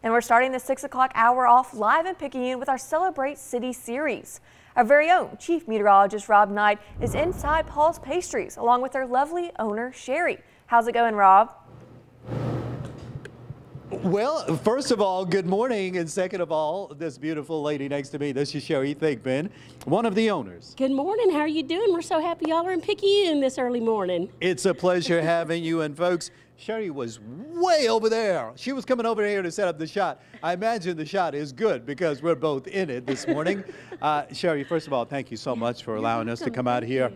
And we're starting the 6 o'clock hour off live in Picayune with our Celebrate City series. Our very own Chief Meteorologist Rob Knight is inside Paul's Pastries along with their lovely owner Sheri. How's it going, Rob? Well, first of all, good morning, and second of all, this beautiful lady next to me, this is Sheri Thigpen, one of the owners. Good morning. How are you doing? We're so happy y'all are in Picayune this early morning. It's a pleasure having you, and folks, Sheri was way over there. She was coming over here to set up the shot. I imagine the shot is good because we're both in it this morning. Sheri, first of all, thank you so much for allowing us to come out here.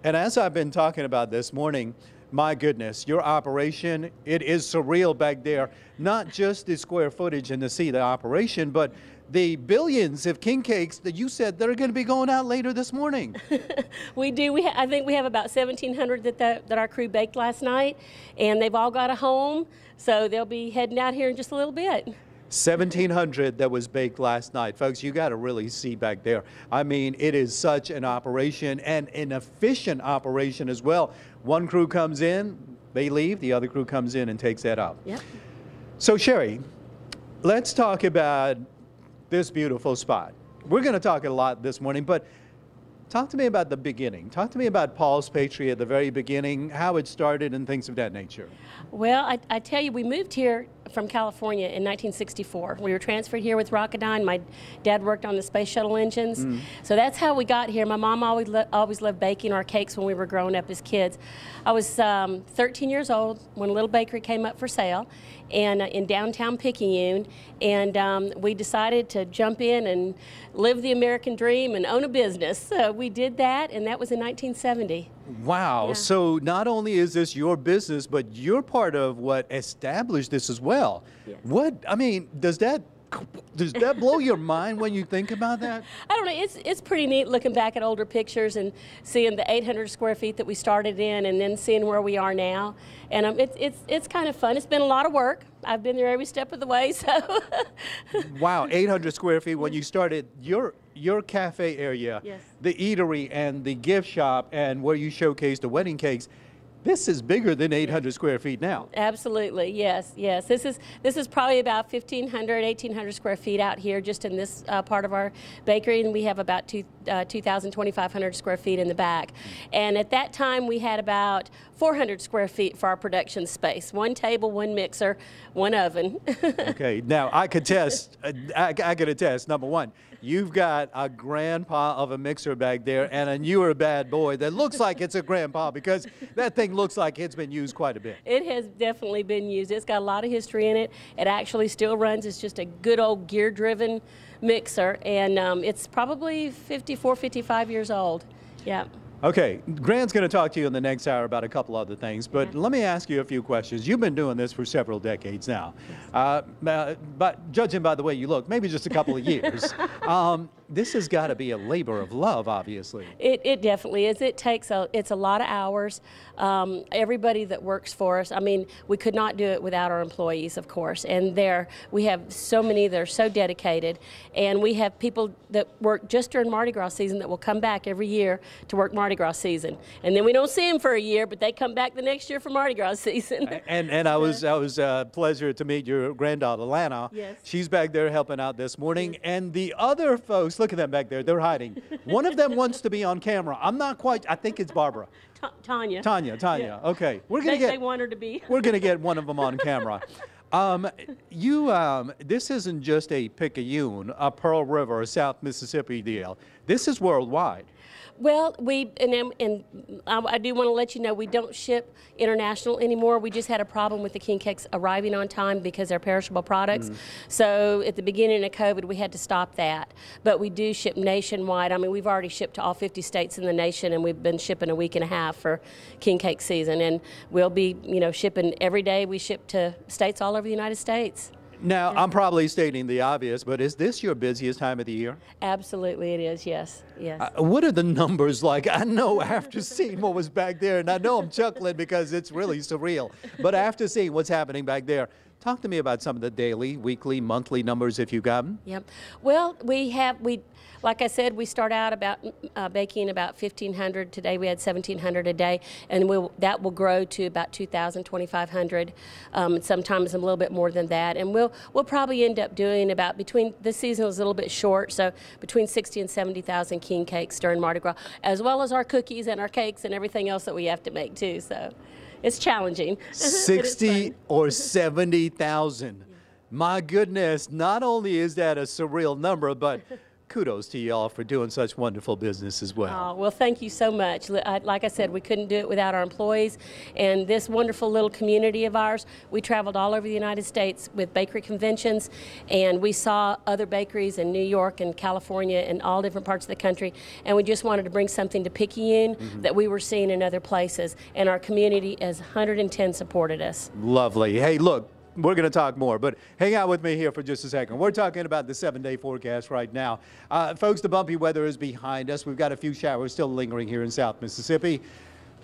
And as I've been talking about this morning, my goodness, your operation, it is surreal back there. Not just the square footage and to see the operation, but the billions of king cakes that you said that are going to be going out later this morning. We do. I think we have about 1,700 that our crew baked last night, and they've all got a home, so they'll be heading out here in just a little bit. 1,700 that was baked last night. Folks, you got to really see back there. I mean, it is such an operation and an efficient operation as well. One crew comes in, they leave, the other crew comes in and takes that up. Yep. So, Sheri, let's talk about this beautiful spot. We're going to talk a lot this morning, but talk to me about the beginning. Talk to me about Paul's Pastry at the very beginning, how it started and things of that nature. Well, I tell you, we moved here from California in 1964. We were transferred here with Rocketdyne. My dad worked on the space shuttle engines. So that's how we got here. My mom always loved baking our cakes when we were growing up as kids. I was 13 years old when a little bakery came up for sale and in downtown Picayune, and we decided to jump in and live the American dream and own a business. So we did that, and that was in 1970. Wow. Yeah. So not only is this your business, but you're part of what established this as well. Yes. I mean, does that blow your mind when you think about that? I don't know. It's pretty neat looking back at older pictures and seeing the 800 square feet that we started in, and then seeing where we are now. And it's kind of fun. It's been a lot of work. I've been there every step of the way. So. Wow, 800 square feet when you started your cafe area, Yes. the eatery and the gift shop, and where you showcase the wedding cakes. This is bigger than 800 square feet now. Absolutely, yes, yes. This is probably about 1,500, 1,800 square feet out here just in this part of our bakery, and we have about 2,000, 2,500 square feet in the back. And at that time, we had about 400 square feet for our production space. One table, one mixer, one oven. Okay, now I could attest, number one, you've got a grandpa of a mixer back there and a newer bad boy that looks like it's a grandpa because that thing looks like it's been used quite a bit. It has definitely been used. It's got a lot of history in it. It actually still runs. It's just a good old gear-driven mixer, and it's probably 54, 55 years old. Yeah. Okay, Grant's going to talk to you in the next hour about a couple other things, but let me ask you a few questions. You've been doing this for several decades now, but judging by the way you look, maybe just a couple of years. This has got to be a labor of love, obviously. It definitely is. It's a lot of hours. Everybody that works for us, I mean, we could not do it without our employees, of course. And we have so many that are so dedicated, and we have people that work just during Mardi Gras season that will come back every year to work Mardi Gras season. And then we don't see them for a year, but they come back the next year for Mardi Gras season. And I was pleasure to meet your granddaughter, Lana. Yes. She's back there helping out this morning, and the other folks. Look at them back there. They're hiding. One of them wants to be on camera. I'm not quite. I think it's Barbara. Tanya. Tanya. Yeah. Okay. They want her to be. We're gonna get one of them on camera. This isn't just a Picayune, a Pearl River, a South Mississippi deal. This is worldwide. Well, I do want to let you know we don't ship international anymore. We just had a problem with the king cakes arriving on time because they're perishable products. So at the beginning of COVID, we had to stop that. But we do ship nationwide. I mean, we've already shipped to all 50 states in the nation, and we've been shipping a week and a half for king cake season. And we'll be, shipping every day. We ship to states all over the United States. Now, I'm probably stating the obvious, but is this your busiest time of the year? Absolutely it is, yes. What are the numbers like? I know after seeing what was back there, and I know I'm chuckling because it's really surreal, but after seeing what's happening back there, Talk to me about some of the daily, weekly, monthly numbers if you got them. Yep. Well, like I said, we start out about baking about 1,500. Today we had 1,700 a day, and that will grow to about 2,000, 2,500. Sometimes a little bit more than that, and we'll probably end up doing about this season was a little bit short, so between 60 and 70,000 king cakes during Mardi Gras, as well as our cookies and our cakes and everything else that we have to make too. So it's challenging. 60 or 70,000. My goodness, not only is that a surreal number, but kudos to y'all for doing such wonderful business as well. Oh, well, thank you so much. Like I said, we couldn't do it without our employees and this wonderful little community of ours. We traveled all over the United States with bakery conventions, and we saw other bakeries in New York and California and all different parts of the country, and we just wanted to bring something to Picayune that we were seeing in other places, and our community as 110 supported us. Lovely. Hey, look, we're going to talk more, but hang out with me here for just a second. We're talking about the 7-day forecast right now. Folks, the bumpy weather is behind us. We've got a few showers still lingering here in South Mississippi.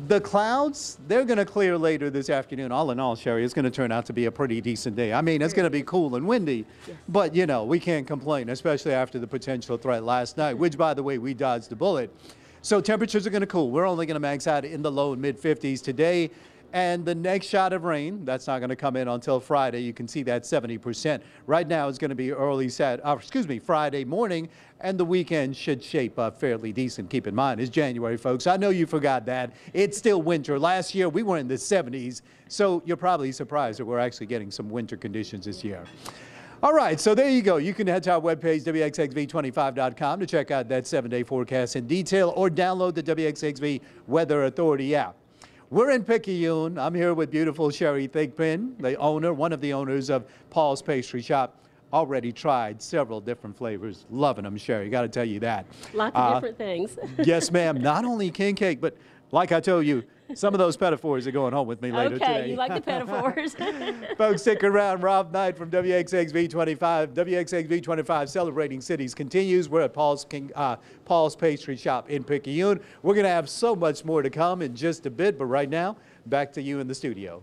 The clouds, they're going to clear later this afternoon. All in all, Sheri, it's going to turn out to be a pretty decent day. I mean, it's going to be cool and windy, but, you know, we can't complain, especially after the potential threat last night, which, by the way, we dodged a bullet. So temperatures are going to cool. We're only going to max out in the low and mid-50s today. And the next shot of rain, that's not going to come in until Friday. You can see that 70%. Right now it's going to be Friday morning, and the weekend should shape up fairly decent. Keep in mind, it's January, folks. I know you forgot that. It's still winter. Last year we were in the 70s, so you're probably surprised that we're actually getting some winter conditions this year. All right, so there you go. You can head to our webpage, WXXV25.com, to check out that 7-day forecast in detail, or download the WXXV Weather Authority app. We're in Picayune. I'm here with beautiful Sheri Thigpen, the owner, one of the owners of Paul's Pastry Shop. Already tried several different flavors. Loving them, Sheri. Got to tell you that. Lots of different things. Yes, ma'am. Not only king cake, but like I told you, some of those pedophores are going home with me later today. Okay, you like the pedophores. Folks, stick around. Rob Knight from WXXV25. WXXV25 Celebrating Cities continues. We're at Paul's Pastry Shop in Picayune. We're going to have so much more to come in just a bit, but right now, back to you in the studio.